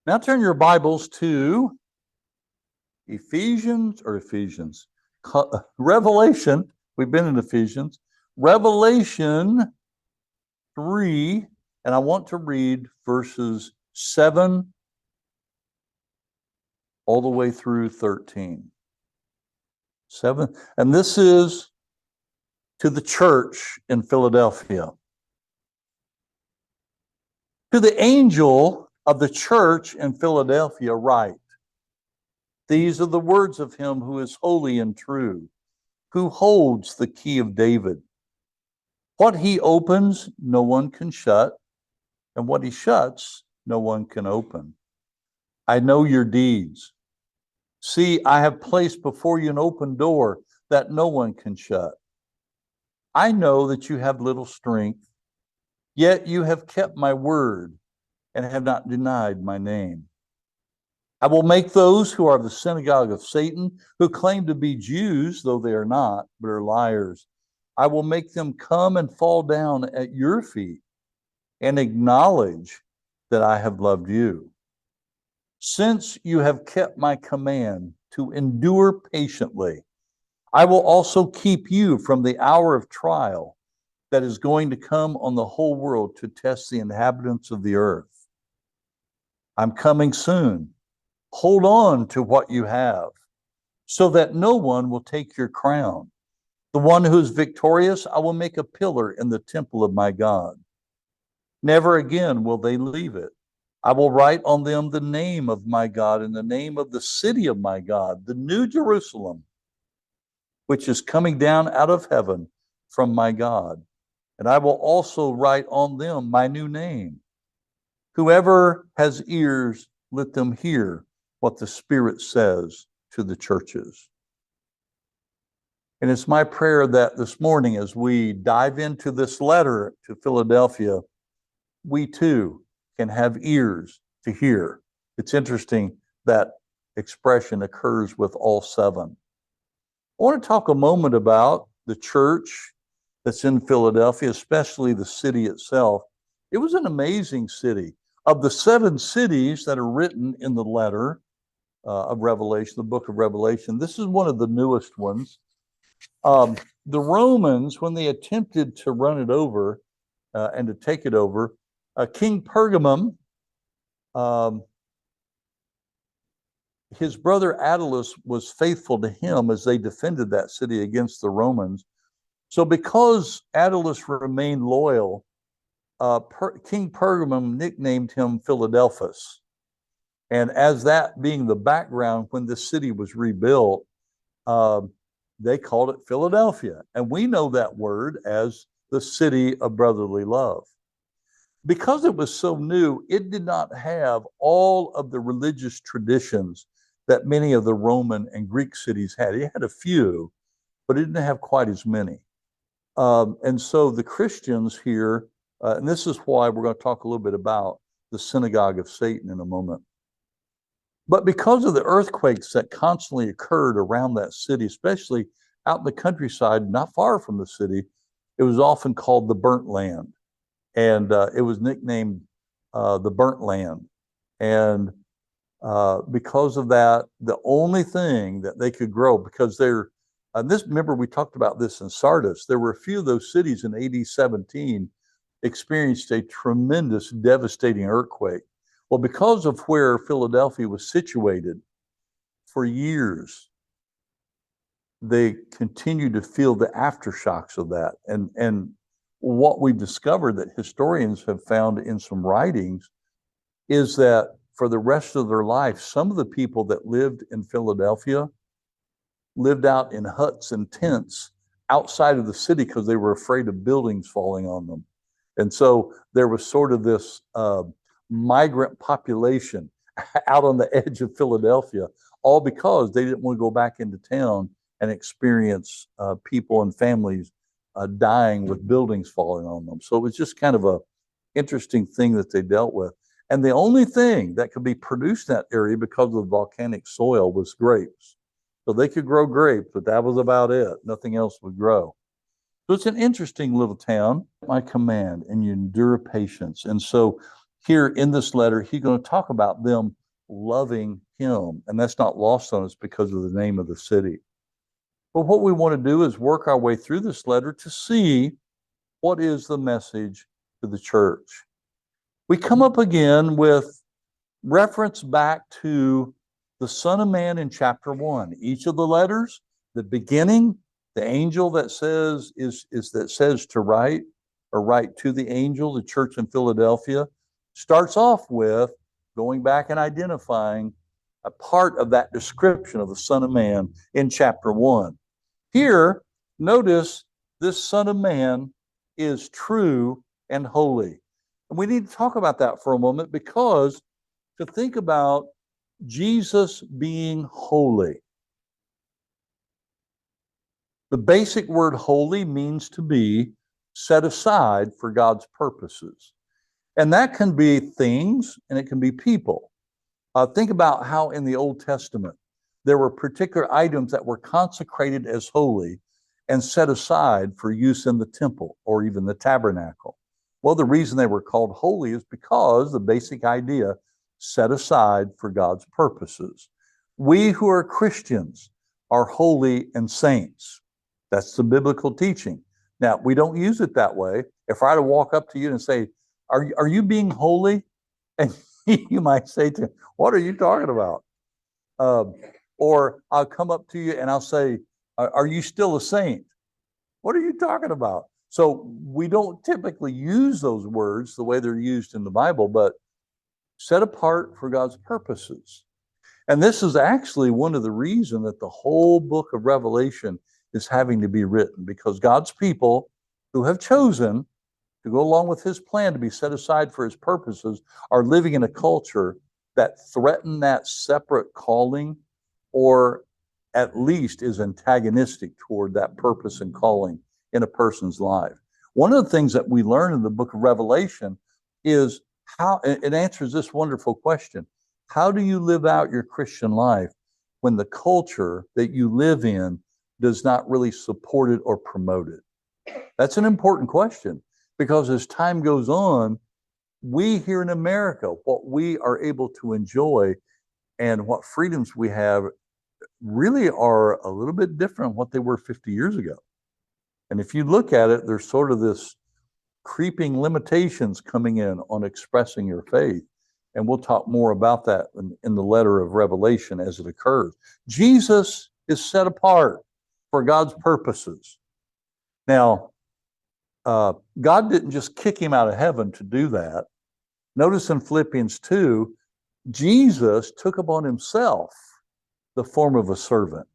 Now turn your Bibles to Revelation. We've been in Ephesians. Revelation 3, and I want to read verses 7 all the way through 13. 7, and this is to the church in Philadelphia. To the angel of the church in Philadelphia write, these are the words of him who is holy and true, who holds the key of David. What he opens, no one can shut, and what he shuts, no one can open. I know your deeds. See, I have placed before you an open door that no one can shut. I know that you have little strength, yet you have kept my word and have not denied my name. I will make those who are of the synagogue of Satan, who claim to be Jews, though they are not, but are liars. I will make them come and fall down at your feet and acknowledge that I have loved you. Since you have kept my command to endure patiently, I will also keep you from the hour of trial that is going to come on the whole world to test the inhabitants of the earth. I'm coming soon. Hold on to what you have, so that no one will take your crown. The one who is victorious, I will make a pillar in the temple of my God. Never again will they leave it. I will write on them the name of my God and the name of the city of my God, the new Jerusalem, which is coming down out of heaven from my God. And I will also write on them my new name. Whoever has ears, let them hear what the Spirit says to the churches. And it's my prayer that this morning, as we dive into this letter to Philadelphia, we too can have ears to hear. It's interesting that expression occurs with all seven. I want to talk a moment about the church that's in Philadelphia, especially the city itself. It was an amazing city. Of the 7 cities that are written in the letter of Revelation, the book of Revelation, this is one of the newest ones. The Romans, when they attempted to run it over and to take it over, King Pergamum, his brother Attalus was faithful to him as they defended that city against the Romans. So because Attalus remained loyal, King Pergamum nicknamed him Philadelphus. And as that being the background, when the city was rebuilt, they called it Philadelphia. And we know that word as the city of brotherly love. Because it was so new, it did not have all of the religious traditions that many of the Roman and Greek cities had. It had a few, but it didn't have quite as many. And so the Christians here, and this is why we're going to talk a little bit about the synagogue of Satan in a moment. But because of the earthquakes that constantly occurred around that city, especially out in the countryside, not far from the city, it was often called the burnt land. And it was nicknamed the burnt land. And because of that, the only thing that they could grow, because remember we talked about this in Sardis, there were a few of those cities in AD 17 experienced a tremendous, devastating earthquake. Well, because of where Philadelphia was situated for years, they continued to feel the aftershocks of that. And what we've discovered that historians have found in some writings is that for the rest of their life, some of the people that lived in Philadelphia lived out in huts and tents outside of the city because they were afraid of buildings falling on them. And so there was sort of this migrant population out on the edge of Philadelphia, all because they didn't want to go back into town and experience people and families dying with buildings falling on them. So it was just kind of a interesting thing that they dealt with. And the only thing that could be produced in that area because of the volcanic soil was grapes. So they could grow grapes, but that was about it. Nothing else would grow. So it's an interesting little town. My command, and you endure patience. And so here in this letter, he's going to talk about them loving him. And that's not lost on us because of the name of the city. But what we want to do is work our way through this letter to see what is the message to the church. We come up again with reference back to the Son of Man in chapter 1. Each of the letters, the beginning, the angel that says that says to write, or write to the angel, the church in Philadelphia, starts off with going back and identifying a part of that description of the Son of Man in chapter 1. Here, notice this Son of Man is true and holy. And we need to talk about that for a moment, because to think about Jesus being holy. The basic word holy means to be set aside for God's purposes. And that can be things and it can be people. Think about how in the Old Testament, there were particular items that were consecrated as holy and set aside for use in the temple or even the tabernacle. Well, the reason they were called holy is because the basic idea, set aside for God's purposes. We who are Christians are holy and saints. That's the biblical teaching. Now, we don't use it that way. If I were to walk up to you and say, are you being holy? And you might say to me, what are you talking about? Or I'll come up to you and I'll say, are you still a saint? What are you talking about? So we don't typically use those words the way they're used in the Bible, but set apart for God's purposes. And this is actually one of the reasons that the whole book of Revelation is having to be written, because God's people who have chosen to go along with his plan to be set aside for his purposes are living in a culture that threaten that separate calling, or at least is antagonistic toward that purpose and calling in a person's life. One of the things that we learn in the book of Revelation is how it answers this wonderful question. How do you live out your Christian life when the culture that you live in does not really support it or promote it? That's an important question, because as time goes on, we here in America, what we are able to enjoy and what freedoms we have really are a little bit different than what they were 50 years ago. And if you look at it, there's sort of this creeping limitations coming in on expressing your faith. And we'll talk more about that in the letter of Revelation as it occurs. Jesus is set apart for God's purposes. Now, God didn't just kick him out of heaven to do that. Notice in Philippians 2, Jesus took upon himself the form of a servant.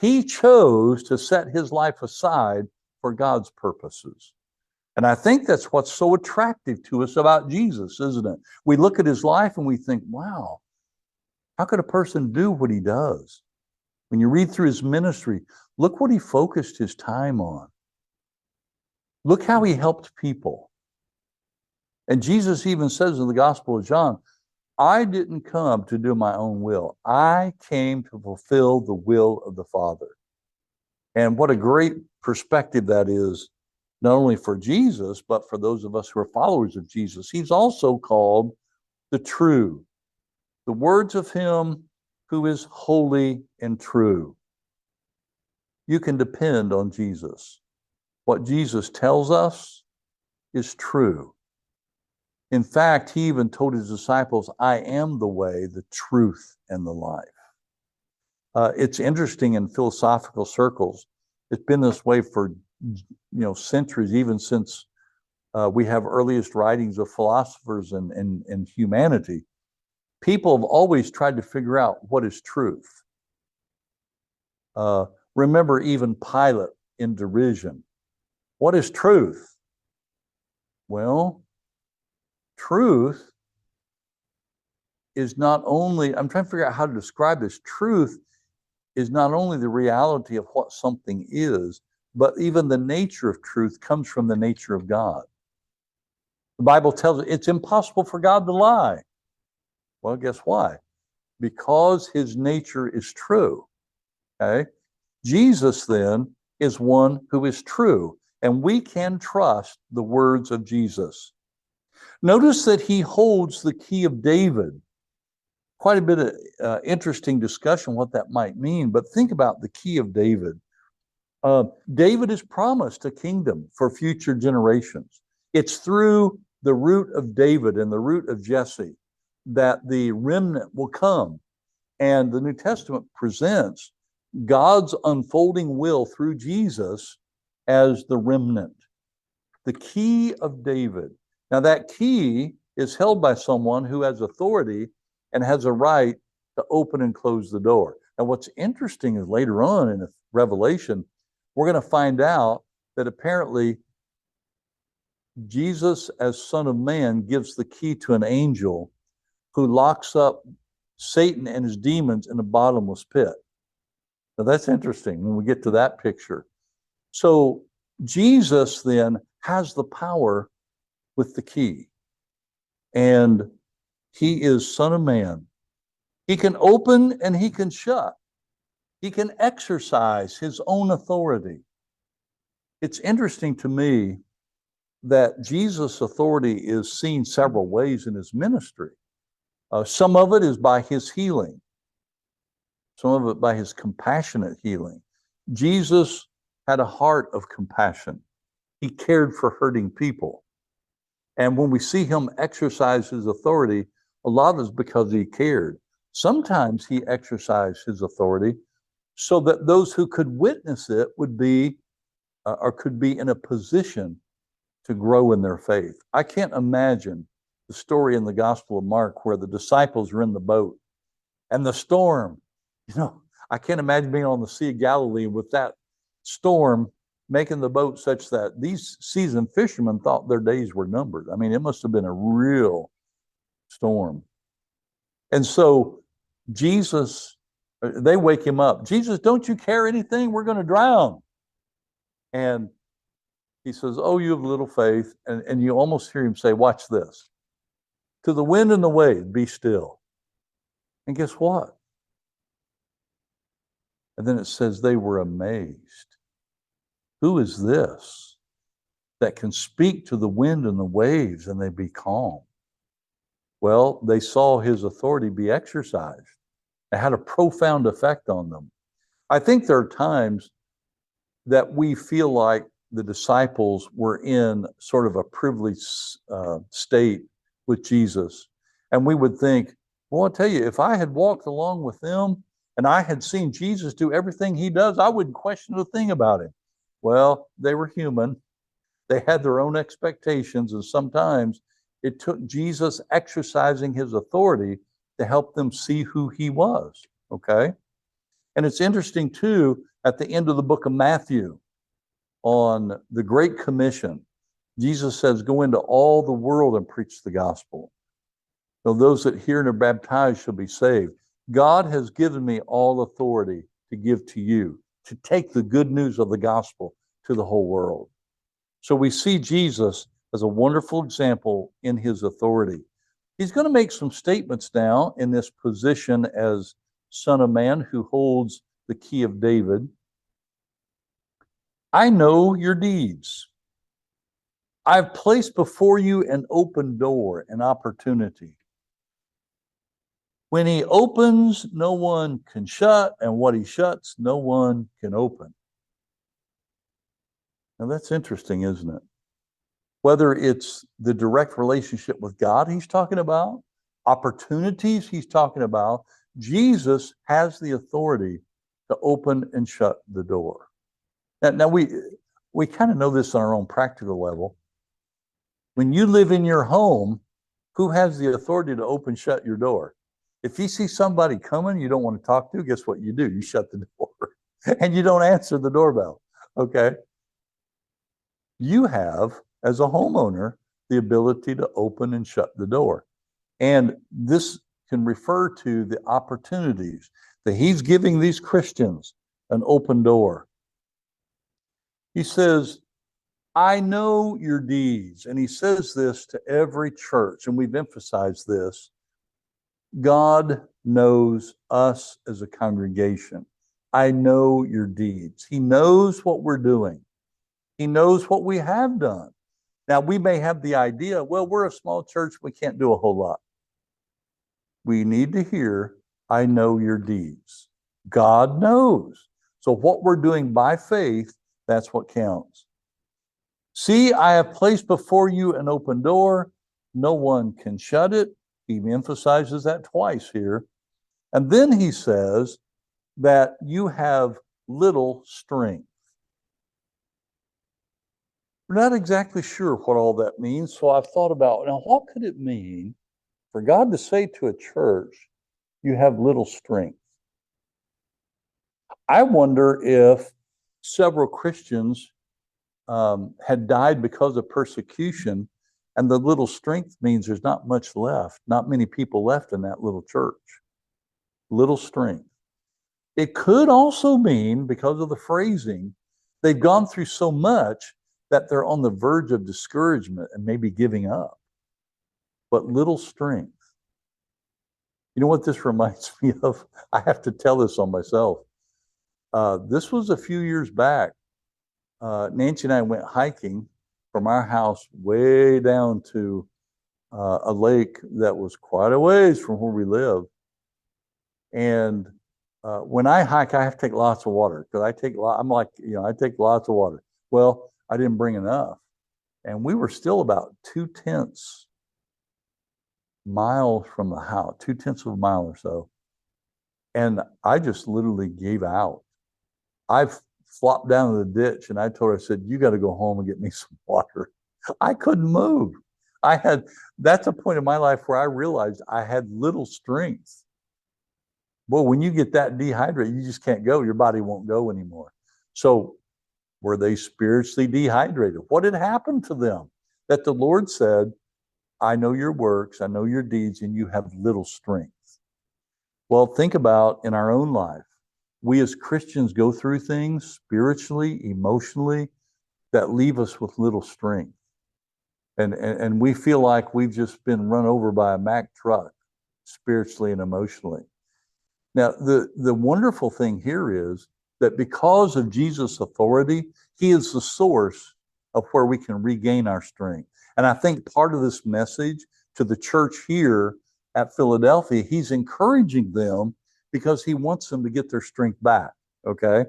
He chose to set his life aside for God's purposes. And I think that's what's so attractive to us about Jesus, isn't it? We look at his life and we think, wow, how could a person do what he does? When you read through his ministry, look what he focused his time on. Look how he helped people. And Jesus even says in the Gospel of John, I didn't come to do my own will. I came to fulfill the will of the Father. And what a great perspective that is, not only for Jesus, but for those of us who are followers of Jesus. He's also called the true, the words of him who is holy and true. You can depend on Jesus. What Jesus tells us is true. In fact, he even told his disciples, I am the way, the truth, and the life. It's interesting in philosophical circles. It's been this way for centuries, even since we have earliest writings of philosophers and humanity. People have always tried to figure out what is truth. Remember even Pilate in derision. What is truth? Well, truth is not only, I'm trying to figure out how to describe this. Truth is not only the reality of what something is, but even the nature of truth comes from the nature of God. The Bible tells us it's impossible for God to lie. Well, guess why? Because his nature is true. Okay? Jesus then is one who is true, and we can trust the words of Jesus. Notice that he holds the key of David. quite a bit of interesting discussion what that might mean. But think about the key of David. David is promised a kingdom for future generations. It's through the root of David and the root of Jesse that the remnant will come. And the New Testament presents God's unfolding will through Jesus as the remnant, the key of David. Now, that key is held by someone who has authority and has a right to open and close the door. And what's interesting is later on in Revelation, we're going to find out that apparently Jesus, as Son of Man, gives the key to an angel who locks up Satan and his demons in a bottomless pit. Now, that's interesting when we get to that picture. So Jesus then has the power with the key, and he is Son of Man. He can open and he can shut. He can exercise his own authority. It's interesting to me that Jesus' authority is seen several ways in his ministry. Some of it is by his healing, some of it by his compassionate healing. Jesus had a heart of compassion. He cared for hurting people. And when we see him exercise his authority, a lot of it is because he cared. Sometimes he exercised his authority so that those who could witness it would be or could be in a position to grow in their faith. I can't imagine the story in the Gospel of Mark where the disciples are in the boat and the storm, I can't imagine being on the Sea of Galilee with that storm making the boat such that these seasoned fishermen thought their days were numbered. I mean, it must have been a real storm. And so Jesus, they wake him up. Jesus, don't you care anything? We're going to drown. And he says, oh, you have little faith. And you almost hear him say, watch this. To the wind and the wave, be still. And guess what? And then it says they were amazed. Who is this that can speak to the wind and the waves and they be calm? Well, they saw his authority be exercised. It had a profound effect on them. I think there are times that we feel like the disciples were in sort of a privileged state with Jesus. And we would think, well, I'll tell you, if I had walked along with them and I had seen Jesus do everything he does, I wouldn't question a thing about him. Well, they were human. They had their own expectations. And sometimes it took Jesus exercising his authority to help them see who he was. Okay. And it's interesting too, at the end of the book of Matthew, on the Great Commission, Jesus says, go into all the world and preach the gospel. So those that hear and are baptized shall be saved. God has given me all authority to give to you, to take the good news of the gospel to the whole world. So we see Jesus as a wonderful example in his authority. He's going to make some statements now in this position as Son of Man who holds the key of David. I know your deeds. I've placed before you an open door, an opportunity. When he opens, no one can shut, and what he shuts, no one can open. Now that's interesting, isn't it? Whether it's the direct relationship with God he's talking about, opportunities he's talking about, Jesus has the authority to open and shut the door. Now we kind of know this on our own practical level. When you live in your home, who has the authority to open, shut your door? If you see somebody coming you don't want to talk to, guess what you do? You shut the door and you don't answer the doorbell. Okay. You have, as a homeowner, the ability to open and shut the door. And this can refer to the opportunities that he's giving these Christians, an open door. He says, I know your deeds. And he says this to every church, and we've emphasized this. God knows us as a congregation. I know your deeds. He knows what we're doing. He knows what we have done. Now, we may have the idea, well, we're a small church, we can't do a whole lot. We need to hear, I know your deeds. God knows. So what we're doing by faith, that's what counts. See, I have placed before you an open door. No one can shut it. He emphasizes that twice here. And then he says that you have little strength. We're not exactly sure what all that means. So I've thought about, now, what could it mean for God to say to a church, you have little strength? I wonder if several Christians had died because of persecution, and the little strength means there's not much left, not many people left in that little church. Little strength. It could also mean, because of the phrasing, they've gone through so much that they're on the verge of discouragement and maybe giving up. But little strength. You know what this reminds me of? I have to tell this on myself. This was a few years back. Nancy and I went hiking from our house way down to a lake that was quite a ways from where we live. And when I hike, I have to take lots of water because I take lots of water. Well, I didn't bring enough. And we were still about 2/10 miles from the house, 2/10 of a mile or so. And I just literally gave out. I flopped down in the ditch and I told her, I said, you got to go home and get me some water. I couldn't move. That's a point in my life where I realized I had little strength. Well, when you get that dehydrated, you just can't go. Your body won't go anymore. So were they spiritually dehydrated? What had happened to them? That the Lord said, I know your works, I know your deeds, and you have little strength. Well, think about in our own life. We as Christians go through things spiritually, emotionally, that leave us with little strength. And we feel like we've just been run over by a Mack truck, spiritually and emotionally. Now, the wonderful thing here is that because of Jesus' authority, he is the source of where we can regain our strength. And I think part of this message to the church here at Philadelphia, he's encouraging them because he wants them to get their strength back, okay?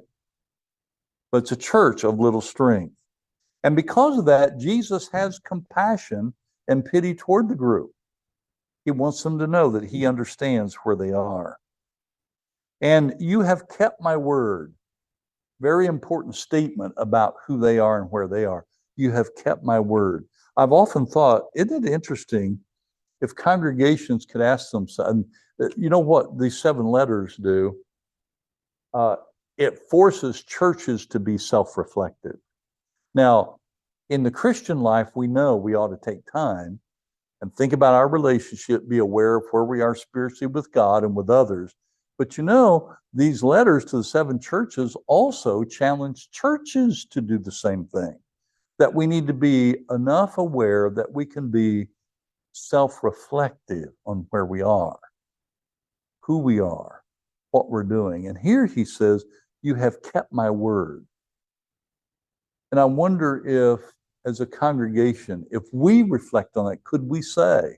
But it's a church of little strength. And because of that, Jesus has compassion and pity toward the group. He wants them to know that he understands where they are. And you have kept my word. Very important statement about who they are and where they are. You have kept my word. I've often thought, isn't it interesting if congregations could ask themselves, you know what these 7 letters do? It forces churches to be self-reflective. Now, in the Christian life, we know we ought to take time and think about our relationship, be aware of where we are spiritually with God and with others. But you know, these letters to the 7 churches also challenge churches to do the same thing, that we need to be enough aware that we can be self-reflective on where we are, who we are, what we're doing. And here he says, you have kept my word. And I wonder if, as a congregation, if we reflect on it, could we say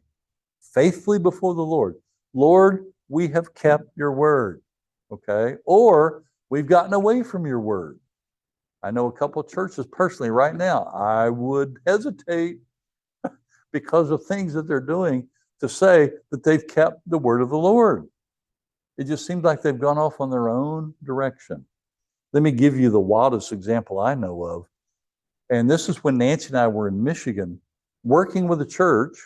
faithfully before the Lord, Lord, we have kept your word, okay? Or we've gotten away from your word. I know a couple of churches personally right now, I would hesitate because of things that they're doing to say that they've kept the word of the Lord. It just seems like they've gone off on their own direction. Let me give you the wildest example I know of. And this is when Nancy and I were in Michigan working with a church.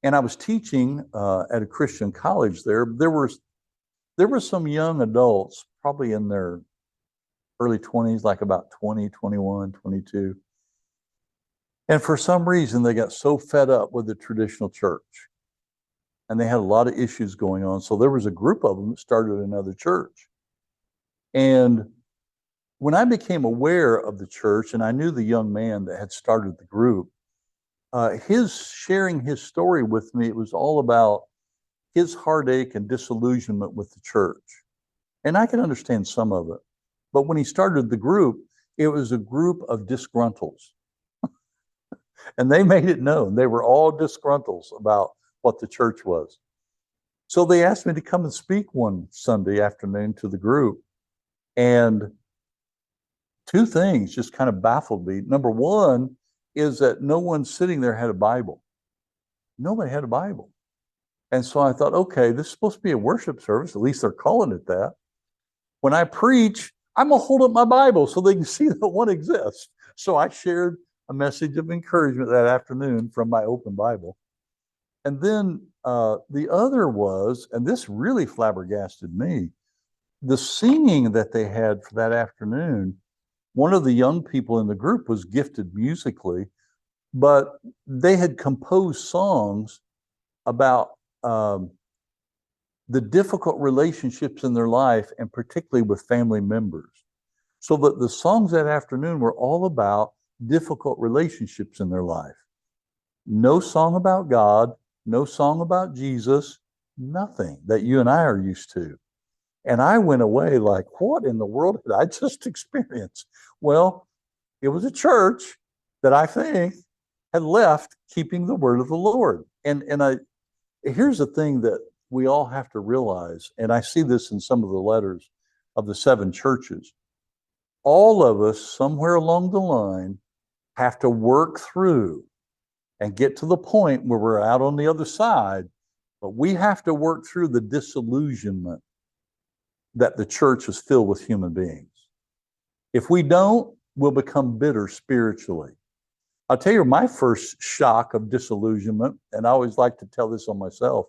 And I was teaching at a Christian college there. There were some young adults, probably in their early 20s, like about 20, 21, 22. And for some reason, they got so fed up with the traditional church. And they had a lot of issues going on. So there was a group of them that started another church. And when I became aware of the church, and I knew the young man that had started the group, his sharing his story with me, it was all about his heartache and disillusionment with the church. And I can understand some of it. But when he started the group, it was a group of disgruntles. And they made it known. They were all disgruntles about what the church was. So they asked me to come and speak one Sunday afternoon to the group. And two things just kind of baffled me. Number one is that no one sitting there had a Bible. Nobody had a Bible. And so I thought, okay, this is supposed to be a worship service. At least they're calling it that. When I preach, I'm going to hold up my Bible so they can see that one exists. So I shared a message of encouragement that afternoon from my open Bible. And then the other was, and this really flabbergasted me, the singing that they had for that afternoon. One of the young people in the group was gifted musically, but they had composed songs about the difficult relationships in their life, and particularly with family members. So that the songs that afternoon were all about difficult relationships in their life. No song about God, no song about Jesus, nothing that you and I are used to. And I went away like, what in the world did I just experience? Well, it was a church that I think had left keeping the word of the Lord. And here's the thing that we all have to realize, and I see this in some of the letters of the 7 churches. All of us, somewhere along the line, have to work through and get to the point where we're out on the other side, but we have to work through the disillusionment that the church is filled with human beings. If we don't, we'll become bitter spiritually. I'll tell you my first shock of disillusionment, and I always like to tell this on myself.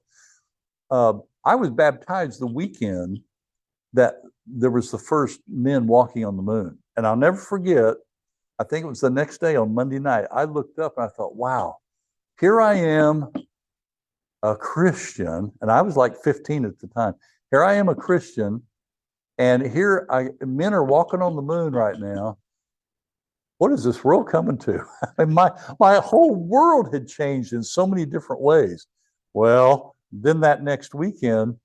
I was baptized the weekend that there was the first men walking on the moon. And I'll never forget, I think it was the next day on Monday night, I looked up and I thought, wow, here I am, a Christian, and I was like 15 at the time. Here I am, a Christian, and here men are walking on the moon right now. What is this world coming to? I mean, my whole world had changed in so many different ways. Well, then that next weekend,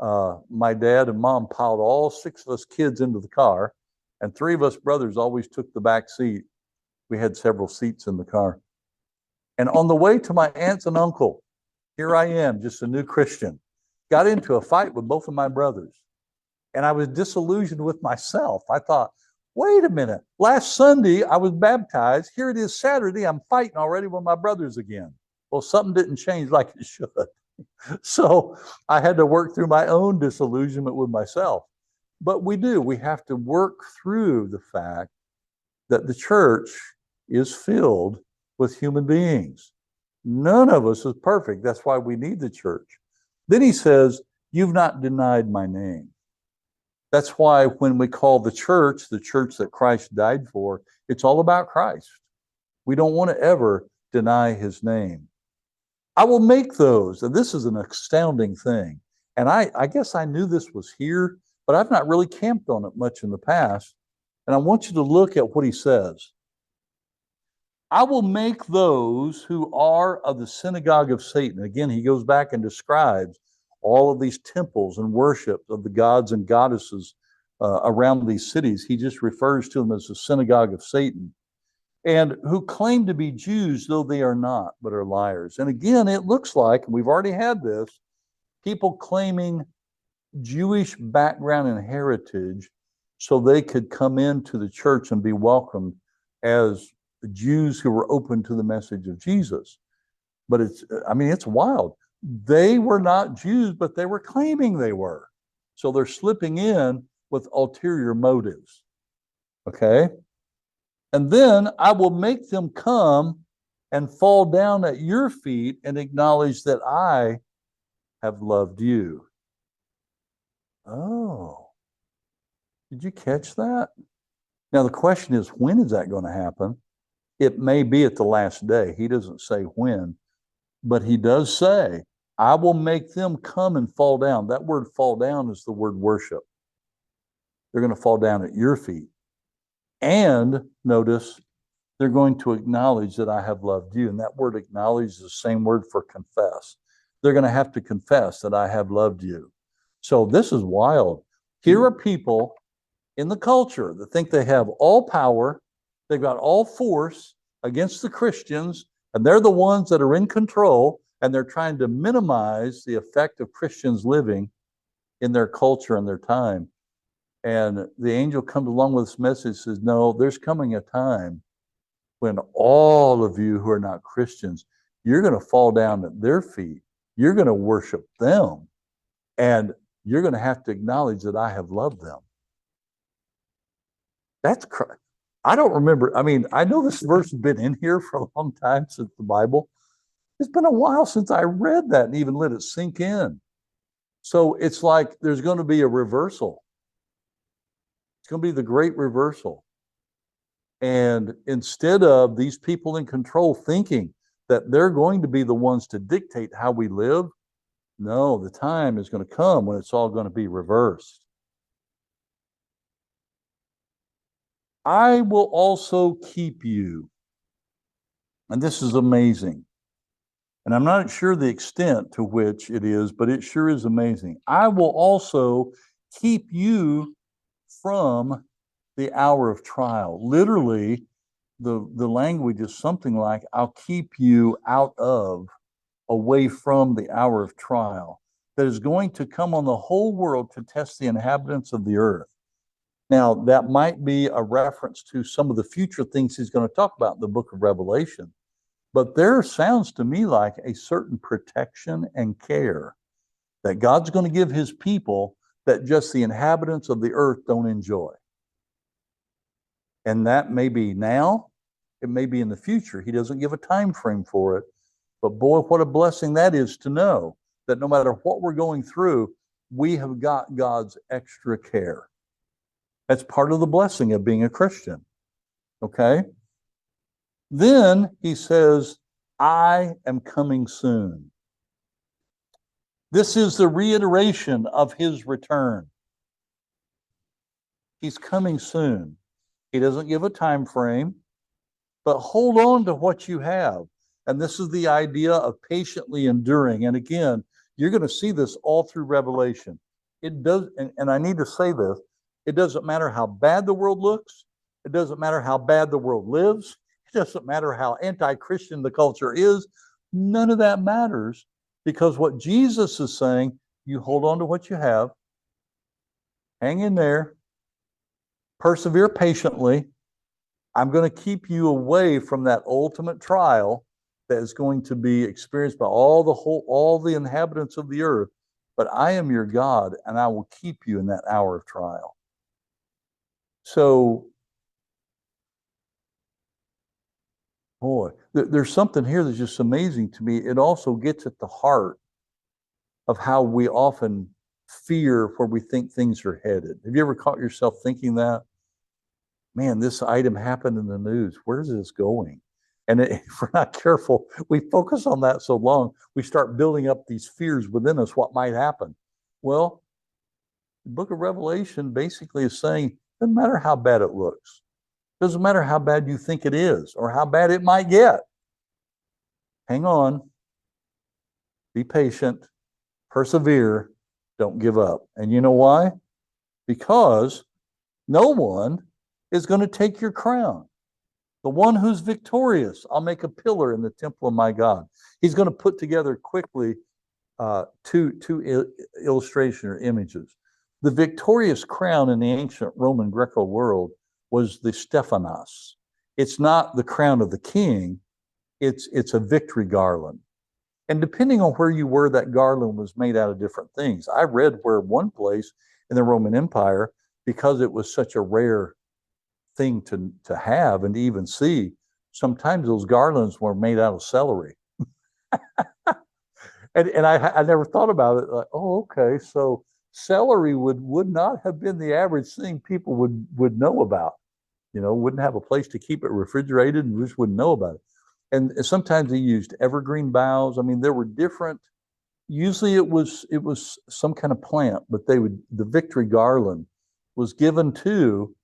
my dad and mom piled all 6 of us kids into the car, and 3 of us brothers always took the back seat. We had several seats in the car. And on the way to my aunts and uncle, here I am, just a new Christian, got into a fight with both of my brothers. And I was disillusioned with myself. I thought, wait a minute, last Sunday I was baptized. Here it is Saturday, I'm fighting already with my brothers again. Well, something didn't change like it should. So I had to work through my own disillusionment with myself. But we have to work through the fact that the church is filled with human beings. None of us is perfect. That's why we need the church. Then he says, you've not denied my name. That's why when we call the church that Christ died for, it's all about Christ. We don't want to ever deny his name. I will make those, and this is an astounding thing. And I guess I knew this was here, but I've not really camped on it much in the past. And I want you to look at what he says. I will make those who are of the synagogue of Satan. Again, he goes back and describes all of these temples and worship of the gods and goddesses around these cities. He just refers to them as the synagogue of Satan. And who claim to be Jews, though they are not, but are liars. And again, it looks like, and we've already had this, people claiming Jewish background and heritage so they could come into the church and be welcomed as Jews who were open to the message of Jesus. But it's wild. They were not Jews, but they were claiming they were. So they're slipping in with ulterior motives. Okay? And then I will make them come and fall down at your feet and acknowledge that I have loved you. Oh, did you catch that? Now the question is, when is that going to happen? It may be at the last day. He doesn't say when, but he does say, I will make them come and fall down. That word fall down is the word worship. They're going to fall down at your feet. And notice, they're going to acknowledge that I have loved you. And that word acknowledge is the same word for confess. They're going to have to confess that I have loved you. So this is wild. Here are people in the culture that think they have all power, they've got all force against the Christians, and they're the ones that are in control, And they're trying to minimize the effect of Christians living in their culture and their time. And the angel comes along with this message, says, no, there's coming a time when all of you who are not Christians, you're going to fall down at their feet. You're going to worship them. And you're going to have to acknowledge that I have loved them. That's crazy. I don't remember. I mean, I know this verse has been in here for a long time since the Bible. It's been a while since I read that and even let it sink in. So it's like there's going to be a reversal. It's going to be the great reversal. And instead of these people in control thinking that they're going to be the ones to dictate how we live, no, the time is going to come when it's all going to be reversed. I will also keep you. And this is amazing. And I'm not sure the extent to which it is, but it sure is amazing. I will also keep you from the hour of trial. Literally, the language is something like, I'll keep you out of, away from the hour of trial that is going to come on the whole world to test the inhabitants of the earth. Now, that might be a reference to some of the future things he's going to talk about in the book of Revelation. But there sounds to me like a certain protection and care that God's going to give his people that just the inhabitants of the earth don't enjoy. And that may be now, it may be in the future. He doesn't give a time frame for it. But boy, what a blessing that is to know that no matter what we're going through, we have got God's extra care. That's part of the blessing of being a Christian. Okay? Then he says, I am coming soon. This is the reiteration of his return. He's coming soon. He doesn't give a time frame, but hold on to what you have. And this is the idea of patiently enduring. And again, you're going to see this all through Revelation. It does, and I need to say this, it doesn't matter how bad the world looks. It doesn't matter how bad the world lives. It doesn't matter how anti-Christian the culture is. None of that matters, because what Jesus is saying, you hold on to what you have, hang in there, persevere patiently. I'm going to keep you away from that ultimate trial that is going to be experienced by all the inhabitants of the earth. But I am your God, and I will keep you in that hour of trial. So, boy, there's something here that's just amazing to me. It also gets at the heart of how we often fear where we think things are headed. Have you ever caught yourself thinking that? Man, this item happened in the news. Where's this going? And if we're not careful, we focus on that so long, we start building up these fears within us, what might happen. Well, the book of Revelation basically is saying, it doesn't matter how bad it looks. It doesn't matter how bad you think it is or how bad it might get. Hang on. Be patient. Persevere. Don't give up. And you know why? Because no one is going to take your crown. The one who's victorious, I'll make a pillar in the temple of my God. He's going to put together quickly two illustration or images. The victorious crown in the ancient Roman Greco world was the Stephanos. It's not the crown of the king, it's a victory garland. And depending on where you were, that garland was made out of different things. I read where one place in the Roman Empire, because it was such a rare thing to have and to even see, sometimes those garlands were made out of celery. and I never thought about it. Like, oh, okay, so celery would not have been the average thing people would know about. You know, wouldn't have a place to keep it refrigerated and just wouldn't know about it. And sometimes they used evergreen boughs. I mean, there were different. Usually it was some kind of plant, but the victory garland was given to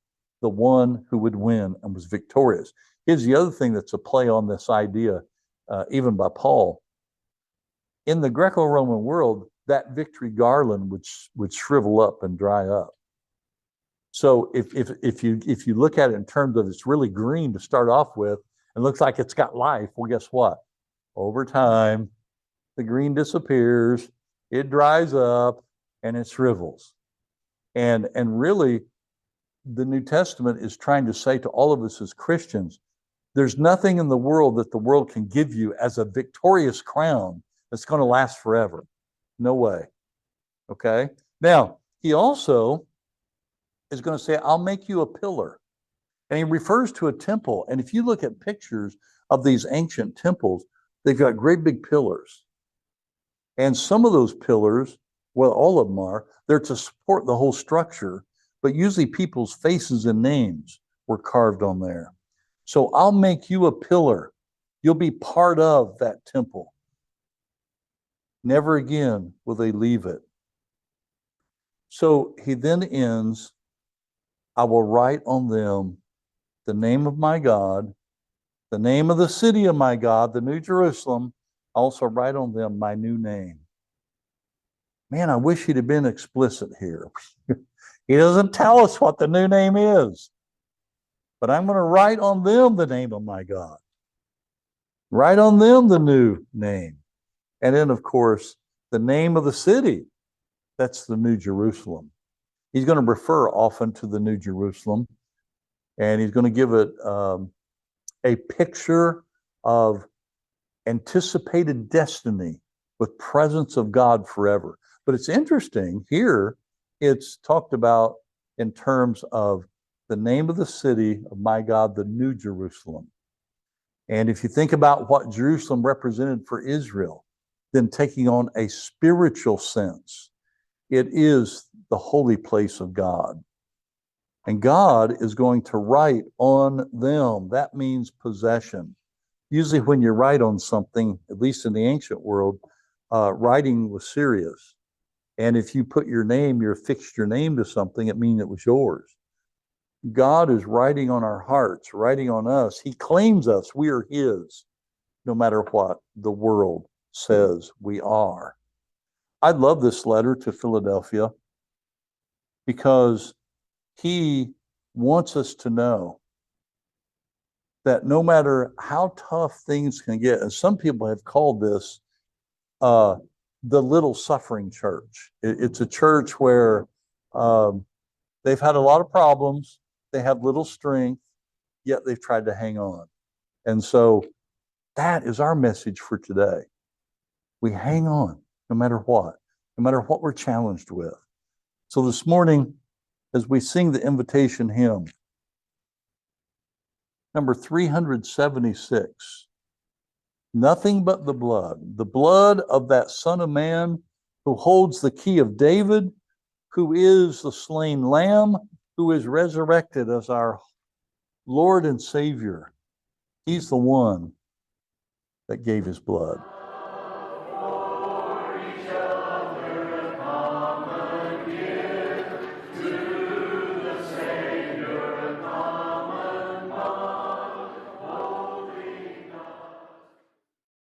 the one who would win and was victorious. Here's the other thing that's a play on this idea, even by Paul. In the Greco-Roman world, that victory garland would shrivel up and dry up. So if you look at it in terms of it's really green to start off with and looks like it's got life, well, guess what? Over time, the green disappears, it dries up, and it shrivels. And really, the New Testament is trying to say to all of us as Christians, there's nothing in the world that the world can give you as a victorious crown that's going to last forever. No way. Okay? Now, he also is going to say, I'll make you a pillar. And he refers to a temple. And if you look at pictures of these ancient temples, they've got great big pillars. And some of those pillars, well, all of them are, they're to support the whole structure, but usually people's faces and names were carved on there. So I'll make you a pillar. You'll be part of that temple. Never again will they leave it. So he then ends, I will write on them the name of my God, the name of the city of my God, the New Jerusalem. I also write on them my new name. Man, I wish he'd have been explicit here. He doesn't tell us what the new name is. But I'm going to write on them the name of my God. Write on them the new name. And then, of course, the name of the city. That's the New Jerusalem. He's going to refer often to the New Jerusalem. And he's going to give it a picture of anticipated destiny with presence of God forever. But it's interesting, here it's talked about in terms of the name of the city of my God, the New Jerusalem. And if you think about what Jerusalem represented for Israel, then taking on a spiritual sense, it is the holy place of God. And God is going to write on them. That means possession. Usually when you write on something, at least in the ancient world, writing was serious. And if you put your name, you affixed your name to something, it means it was yours. God is writing on our hearts, writing on us. He claims us. We are his, no matter what the world says we are. I love this letter to Philadelphia because he wants us to know that no matter how tough things can get, and some people have called this the little suffering church. It's a church where they've had a lot of problems, they have little strength, yet they've tried to hang on. And so that is our message for today. We hang on no matter what we're challenged with. So this morning, as we sing the invitation hymn, number 376, nothing but the blood of that Son of Man who holds the key of David, who is the slain Lamb, who is resurrected as our Lord and Savior. He's the one that gave his blood.